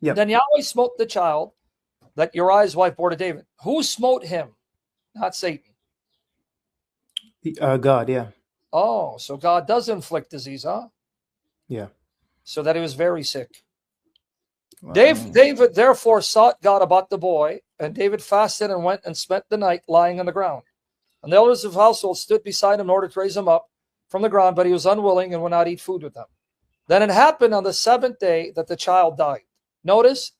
Yep. Then Yahweh smote the child that Uriah's wife bore to David. Who smote him? Not Satan. God, yeah. Oh, so God does inflict disease, huh? Yeah. So that he was very sick. Wow. David therefore sought God about the boy, and David fasted and went and spent the night lying on the ground. And the elders of the household stood beside him in order to raise him up from the ground, but he was unwilling and would not eat food with them. Then it happened on the 7th day that the child died. Notice,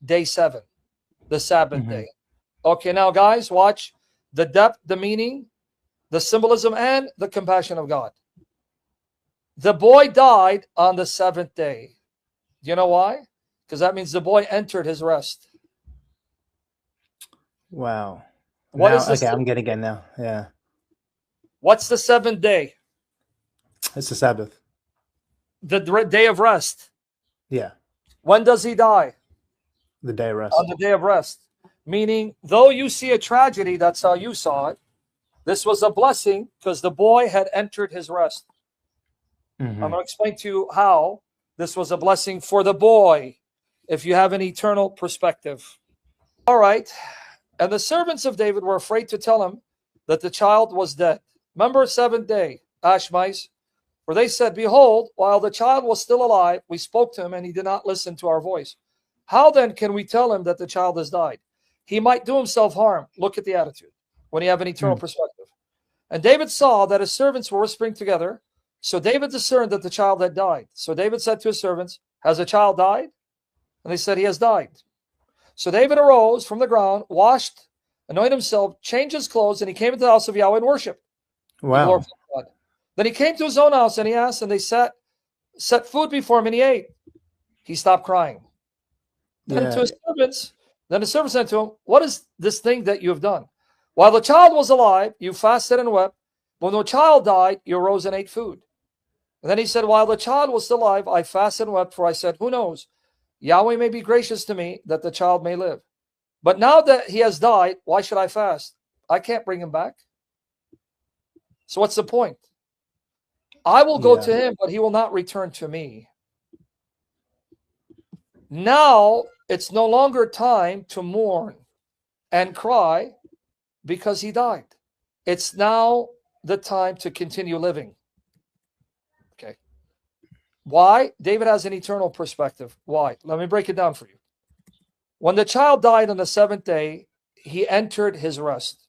day 7, the Sabbath day. Okay, now guys, watch the depth, the meaning, the symbolism, and the compassion of God. The boy died on the 7th day. Do you know why? Because that means the boy entered his rest. Wow. What now, is this? okay, I'm getting it now. Yeah. What's the 7th day? It's the Sabbath. The day of rest. Yeah. When does he die? The day of rest. On the day of rest. Meaning, though you see a tragedy, that's how you saw it, this was a blessing because the boy had entered his rest. I'm going to explain to you how this was a blessing for the boy, if you have an eternal perspective. All right. And the servants of David were afraid to tell him that the child was dead. Remember 7th day, Ashmice, where they said, behold, while the child was still alive, we spoke to him and he did not listen to our voice. How then can we tell him that the child has died? He might do himself harm. Look at the attitude when you have an eternal perspective. And David saw that his servants were whispering together. So David discerned that the child had died. So David said to his servants, has the child died? And they said, he has died. So David arose from the ground, washed, anointed himself, changed his clothes, and he came into the house of Yahweh and worshiped. Wow. Then he came to his own house and he asked, and they set food before him and he ate. He stopped crying. Then the servants said to him, what is this thing that you have done? While the child was alive, you fasted and wept. When the child died, you arose and ate food. And then he said, while the child was still alive, I fasted and wept, for I said, who knows? Yahweh may be gracious to me that the child may live. But now that he has died, why should I fast? I can't bring him back. So what's the point? I will go to him, but he will not return to me. Now it's no longer time to mourn and cry because he died. It's now the time to continue living. Okay. Why? David has an eternal perspective. Why? Let me break it down for you. When the child died on the 7th day, he entered his rest.